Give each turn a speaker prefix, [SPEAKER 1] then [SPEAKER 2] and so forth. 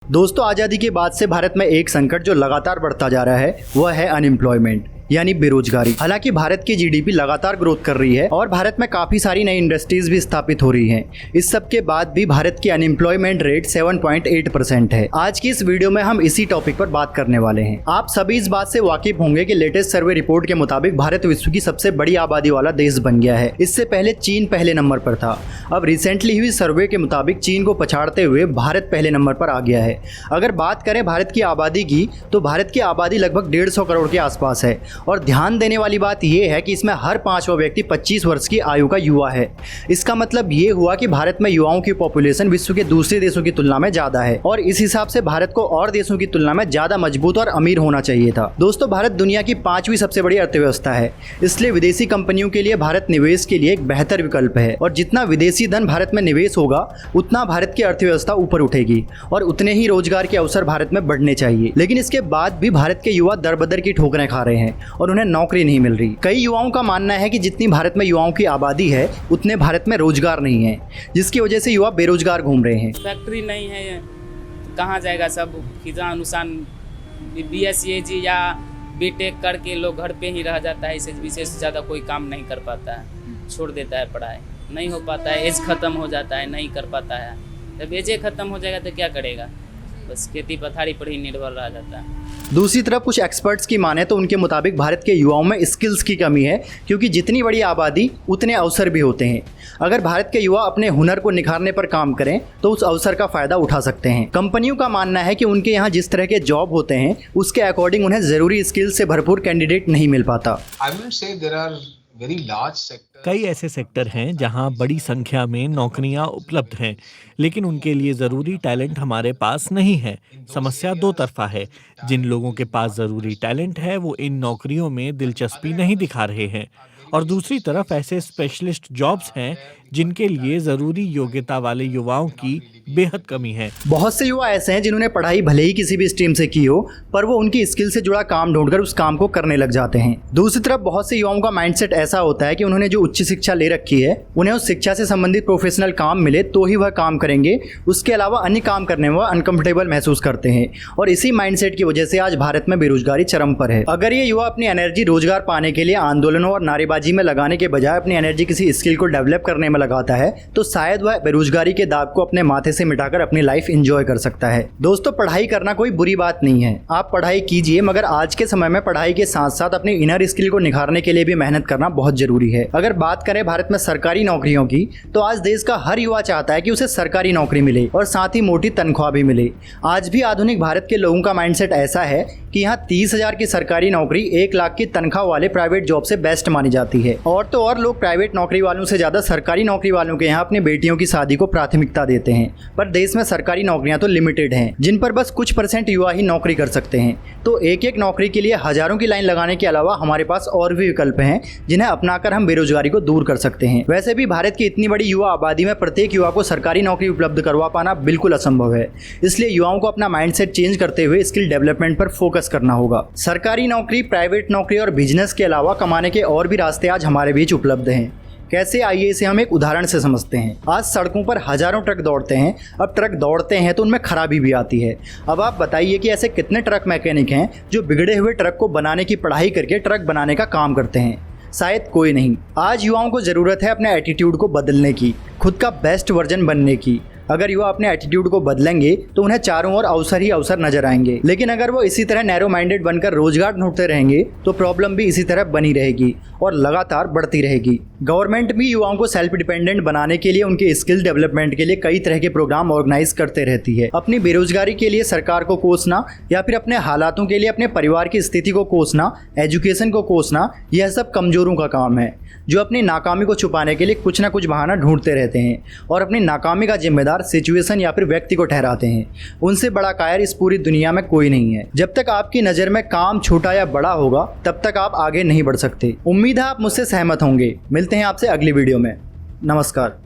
[SPEAKER 1] दोस्तों, आज़ादी के बाद से भारत में एक संकट जो लगातार बढ़ता जा रहा है वह है अनएम्प्लॉयमेंट यानी बेरोजगारी। हालांकि भारत की जीडीपी लगातार ग्रोथ कर रही है और भारत में काफी सारी नई इंडस्ट्रीज भी स्थापित हो रही हैं। इस सब के बाद भी भारत की अनएम्प्लॉयमेंट रेट 7.8% है। आज की इस वीडियो में हम इसी टॉपिक पर बात करने वाले हैं। आप सभी इस बात से वाकिफ होंगे कि लेटेस्ट सर्वे रिपोर्ट के मुताबिक भारत विश्व की सबसे बड़ी आबादी वाला देश बन गया है। इससे पहले चीन पहले नंबर पर था। अब रिसेंटली हुई सर्वे के मुताबिक चीन को पछाड़ते हुए भारत पहले नंबर पर आ गया है। अगर बात करें भारत की आबादी की, तो भारत की आबादी लगभग 150 करोड़ के आसपास है और ध्यान देने वाली बात यह है कि इसमें हर 5वां व्यक्ति 25 वर्ष की आयु का युवा है। इसका मतलब ये हुआ कि भारत में युवाओं की पॉपुलेशन विश्व के दूसरे देशों की तुलना में ज्यादा है और इस हिसाब से भारत को और देशों की तुलना में ज्यादा मजबूत और अमीर होना चाहिए था। दोस्तों, भारत दुनिया की 5वीं सबसे बड़ी अर्थव्यवस्था है, इसलिए विदेशी कंपनियों के लिए भारत निवेश के लिए एक बेहतर विकल्प है और जितना विदेशी धन भारत में निवेश होगा उतना भारत की अर्थव्यवस्था ऊपर उठेगी और उतने ही रोजगार के अवसर भारत में बढ़ने चाहिए। लेकिन इसके बाद भी भारत के युवा दर बदर की ठोकरें खा रहे हैं और उन्हें नौकरी नहीं मिल रही। कई युवाओं का मानना है कि जितनी भारत में युवाओं की आबादी है उतने भारत में रोजगार नहीं है, जिसकी वजह से युवा बेरोजगार घूम रहे हैं।
[SPEAKER 2] फैक्ट्री नहीं है, कहाँ जाएगा सब खिजा अनुसार BSc या बीटेक करके लोग घर पे ही रह जाता है। इससे विशेष ज़्यादा कोई काम नहीं कर पाता है, छोड़ देता है, पढ़ाई नहीं हो पाता है, एज ख़त्म हो जाता है, नहीं कर पाता है। जब एज ख़त्म हो जाएगा तो क्या करेगा, बस खेती पथारी पर ही निर्भर रह जाता है।
[SPEAKER 1] दूसरी तरफ कुछ एक्सपर्ट्स की माने तो उनके मुताबिक भारत के युवाओं में स्किल्स की कमी है, क्योंकि जितनी बड़ी आबादी उतने अवसर भी होते हैं। अगर भारत के युवा अपने हुनर को निखारने पर काम करें तो उस अवसर का फायदा उठा सकते हैं। कंपनियों का मानना है कि उनके यहाँ जिस तरह के जॉब होते हैं उसके अकॉर्डिंग उन्हें जरूरी स्किल्स से भरपूर कैंडिडेट नहीं मिल पाता।
[SPEAKER 3] कई ऐसे सेक्टर हैं जहां बड़ी संख्या में नौकरियां उपलब्ध हैं, लेकिन उनके लिए ज़रूरी टैलेंट हमारे पास नहीं है। समस्या दो तरफा है। जिन लोगों के पास ज़रूरी टैलेंट है वो इन नौकरियों में दिलचस्पी नहीं दिखा रहे हैं और दूसरी तरफ ऐसे स्पेशलिस्ट जॉब्स हैं जिनके लिए ज़रूरी योग्यता वाले युवाओं की बेहद कमी है।
[SPEAKER 1] बहुत से युवा ऐसे हैं जिन्होंने पढ़ाई भले ही किसी भी स्ट्रीम से की हो, पर वो उनकी स्किल से जुड़ा काम ढूंढकर उस काम को करने लग जाते हैं। दूसरी तरफ बहुत से युवाओं का माइंडसेट ऐसा होता है कि उन्होंने जो उच्च शिक्षा ले रखी है उन्हें उस शिक्षा से संबंधित प्रोफेशनल काम मिले तो ही वह काम करेंगे, उसके अलावा अन्य काम करने में वह अनकंफर्टेबल महसूस करते हैं और इसी माइंडसेट की वजह से आज भारत में बेरोजगारी चरम पर है। अगर ये युवा अपनी एनर्जी रोजगार पाने के लिए आंदोलनों और नारेबाजी में लगाने के बजाय अपनी एनर्जी किसी स्किल को डेवलप करने में लगाता है तो शायद वह बेरोजगारी के दाग को अपने माथे से मिटाकर अपनी लाइफ एंजॉय कर सकता है। दोस्तों, पढ़ाई करना कोई बुरी बात नहीं है, आप पढ़ाई कीजिए, मगर आज के समय में पढ़ाई के साथ साथ अपनी इनर स्किल को निखारने के लिए भी मेहनत करना बहुत जरूरी है। अगर बात करें भारत में सरकारी नौकरियों की, तो आज देश का हर युवा चाहता है कि उसे सरकारी नौकरी मिले और साथ ही मोटी तनख्वाह भी मिले। आज भी आधुनिक भारत के लोगों का माइंडसेट ऐसा है कि यहाँ 30,000 की सरकारी नौकरी 1 लाख की तनख्वाह वाले प्राइवेट जॉब से बेस्ट मानी जाती है। और तो और लोग प्राइवेट नौकरी वालों से ज्यादा सरकारी नौकरी वालों के यहाँ अपनी बेटियों की शादी को प्राथमिकता देते हैं। पर देश में सरकारी नौकरियां तो लिमिटेड हैं, जिन पर बस कुछ % युवा ही नौकरी कर सकते हैं। तो एक एक नौकरी के लिए हजारों की लाइन लगाने के अलावा हमारे पास और भी विकल्प हैं जिन्हें अपनाकर हम बेरोजगारी को दूर कर सकते हैं। वैसे भी भारत की इतनी बड़ी युवा आबादी में प्रत्येक युवा को सरकारी नौकरी उपलब्ध करवा पाना बिल्कुल असंभव है। इसलिए युवाओं को अपना माइंडसेट चेंज करते हुए स्किल डेवलपमेंट पर फोकस करना होगा। सरकारी नौकरी, प्राइवेट नौकरी और बिजनेस के अलावा कमाने के और भी रास्ते आज हमारे बीच उपलब्ध हैं। कैसे, आइए इसे हम एक उदाहरण से समझते हैं। आज सड़कों पर हजारों ट्रक दौड़ते हैं। अब ट्रक दौड़ते हैं तो उनमें खराबी भी आती है। अब आप बताइए कि ऐसे कितने ट्रक मैकेनिक हैं जो बिगड़े हुए ट्रक को बनाने की पढ़ाई करके ट्रक बनाने का काम करते हैं? शायद कोई नहीं। आज युवाओं को ज़रूरत है अपने एटीट्यूड को बदलने की, खुद का बेस्ट वर्जन बनने की। अगर युवा अपने एटीट्यूड को बदलेंगे तो उन्हें चारों ओर अवसर ही अवसर नजर आएंगे। लेकिन अगर वो इसी तरह नैरो माइंडेड बनकर रोजगार ढूंढते रहेंगे तो प्रॉब्लम भी इसी तरह बनी रहेगी और लगातार बढ़ती रहेगी। गवर्नमेंट भी युवाओं को सेल्फ डिपेंडेंट बनाने के लिए उनके स्किल डेवलपमेंट के लिए कई तरह के प्रोग्राम ऑर्गेनाइज करते रहती है। अपनी बेरोजगारी के लिए सरकार को कोसना या फिर अपने हालातों के लिए अपने परिवार की स्थिति को कोसना, एजुकेशन को कोसना, यह सब कमजोरों का काम है जो अपनी नाकामी को छुपाने के लिए कुछ ना कुछ बहाना ढूंढते रहते हैं और अपनी नाकामी का जिम्मेदार सिचुएशन या फिर व्यक्ति को ठहराते हैं। उनसे बड़ा कायर इस पूरी दुनिया में कोई नहीं है। जब तक आपकी नज़र में काम छोटा या बड़ा होगा तब तक आप आगे नहीं बढ़ सकते। उम्मीद है आप मुझसे सहमत होंगे। मिलते हैं आपसे अगली वीडियो में। नमस्कार।